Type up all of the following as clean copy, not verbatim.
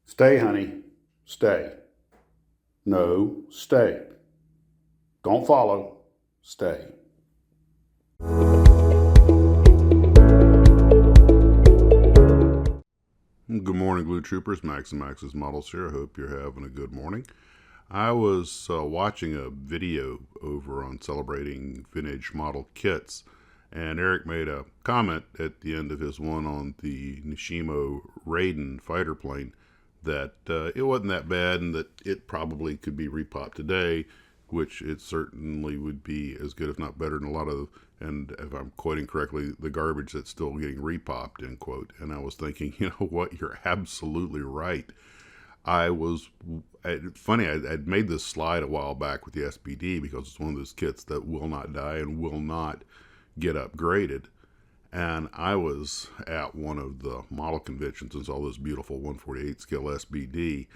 Stay, honey. Stay. No, stay. Don't follow. Stay. Good morning, Glue Troopers. Max and Max's Models here. I hope you're having a good morning. I was watching a video over on celebrating vintage model kits, and Eric made a comment at the end of his one on the Nichimo Raiden fighter plane that it wasn't that bad and that it probably could be repopped today, which it certainly would be as good, if not better, than a lot of, and if I'm quoting correctly, the garbage that's still getting repopped, end quote. And I was thinking, you know what, you're absolutely right. Funny, I'd made this slide a while back with the SBD because it's one of those kits that will not die and will not get upgraded. And I was at one of the model conventions and saw this beautiful 148 scale SBD.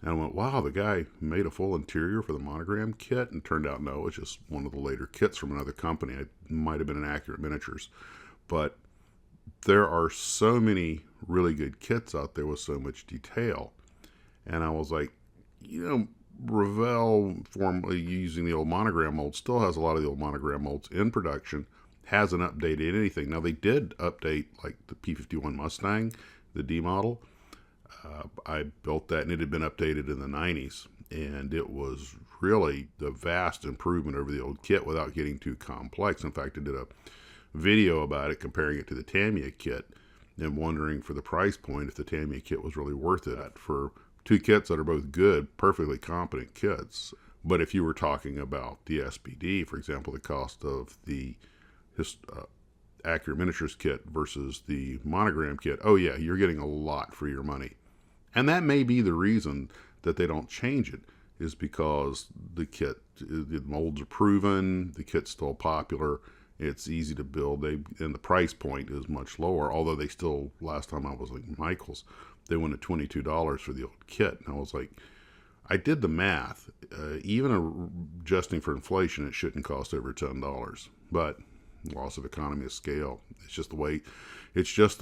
And I went, wow, the guy made a full interior for the Monogram kit. And it turned out, no, it's just one of the later kits from another company. It might have been an Accurate Miniatures. But there are so many really good kits out there with so much detail. And I was like, you know, Revell, formerly using the old Monogram molds, still has a lot of the old Monogram molds in production. Hasn't updated anything. Now, they did update like the P-51 Mustang, the D model. I built that and it had been updated in the 90s. And it was really the vast improvement over the old kit without getting too complex. In fact, I did a video about it comparing it to the Tamiya kit and wondering for the price point if the Tamiya kit was really worth it for two kits that are both good, perfectly competent kits. But if you were talking about the SBD, for example, the cost of the Accurate Miniatures kit versus the Monogram kit, oh yeah, you're getting a lot for your money. And that may be the reason that they don't change it, is because the molds are proven, the kit's still popular, it's easy to build, and the price point is much lower, although they still, last time I was like Michael's, they went at $22 for the old kit. And I was like, I did the math, even adjusting for inflation, it shouldn't cost over $10, but loss of economy of scale. It's just the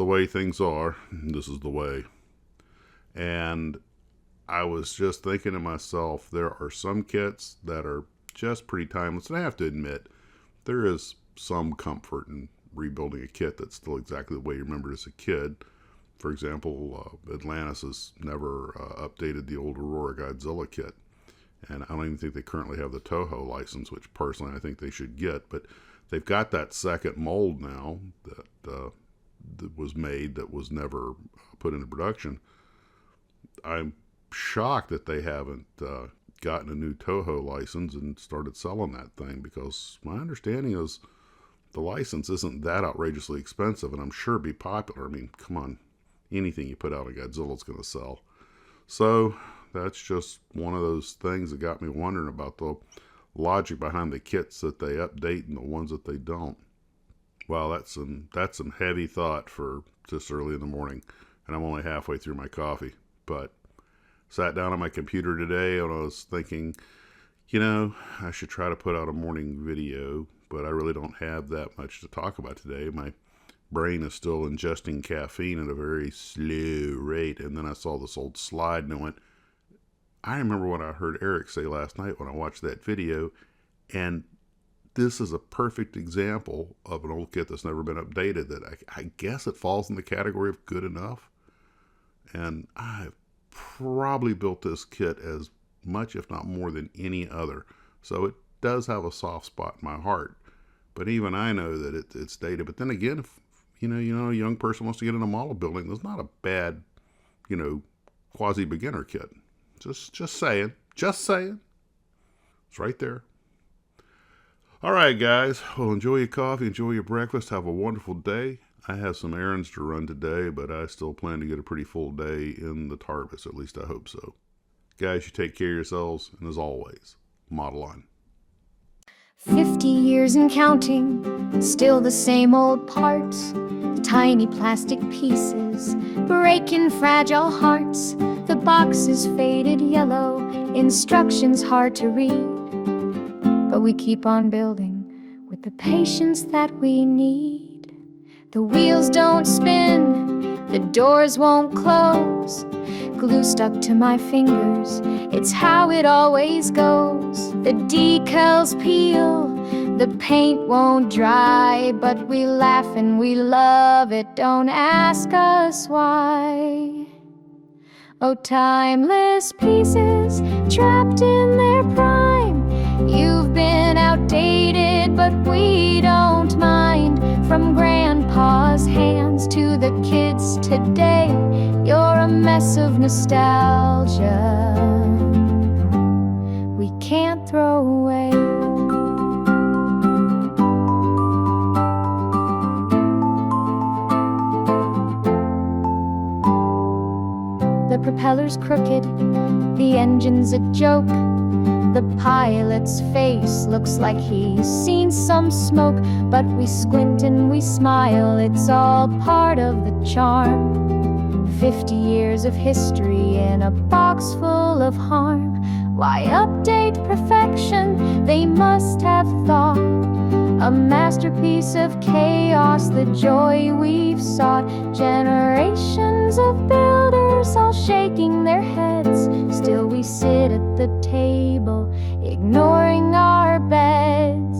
way things are. This is the way. And I was just thinking to myself, there are some kits that are just pretty timeless. And I have to admit, there is some comfort in rebuilding a kit that's still exactly the way you remember it as a kid. For example, Atlantis has never updated the old Aurora Godzilla kit. And I don't even think they currently have the Toho license, which personally I think they should get. But they've got that second mold now that was made that was never put into production. I'm shocked that they haven't gotten a new Toho license and started selling that thing, because my understanding is the license isn't that outrageously expensive, and I'm sure it'd be popular. I mean, come on, anything you put out of Godzilla is going to sell. So that's just one of those things that got me wondering about the logic behind the kits that they update and the ones that they don't. Wow, that's some heavy thought for just early in the morning, and I'm only halfway through my coffee. But sat down on my computer today and I was thinking, you know, I should try to put out a morning video, but I really don't have that much to talk about today. My brain is still ingesting caffeine at a very slow rate. And then I saw this old slide and I went, I remember what I heard Eric say last night when I watched that video, and this is a perfect example of an old kit that's never been updated that I guess it falls in the category of good enough. And I've probably built this kit as much, if not more, than any other. So it does have a soft spot in my heart. But even I know that it's dated. But then again, if you know, a young person wants to get into model building, there's not a bad, quasi-beginner kit. Just saying. Just saying. It's right there. All right, guys. Well, enjoy your coffee. Enjoy your breakfast. Have a wonderful day. I have some errands to run today, but I still plan to get a pretty full day in the Tarvis. At least I hope so. Guys, you take care of yourselves. And as always, model on. 50 years and counting, still the same old parts, tiny plastic pieces, breaking fragile hearts. The box is faded yellow, instructions hard to read, but we keep on building with the patience that we need. The wheels don't spin, the doors won't close, glue stuck to my fingers. It's how it always goes. The decals peel, the paint won't dry, but we laugh and we love it. Don't ask us why. Oh, timeless pieces trapped in their prime. You've been outdated, but we don't mind. From grandpa's hands to the kids today, you're a mess of nostalgia we can't throw away. The propeller's crooked, the engine's a joke. The pilot's face looks like he's seen some smoke, but we squint and we smile, it's all part of the charm. 50 years of history in a box full of harm. Why update perfection? They must have thought a masterpiece of chaos, the joy we've sought. Generations of builders all shaking their heads. Still we sit at the table, ignoring our beds.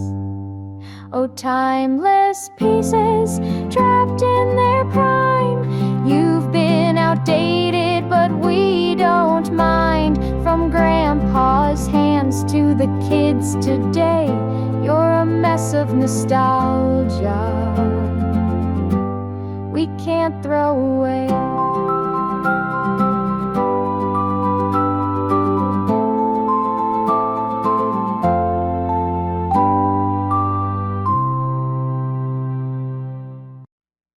Oh, timeless pieces trapped in their prime. You've been outdated, but we don't mind. From grandpa's hands to the kids today, you're a mess of nostalgia we can't throw away.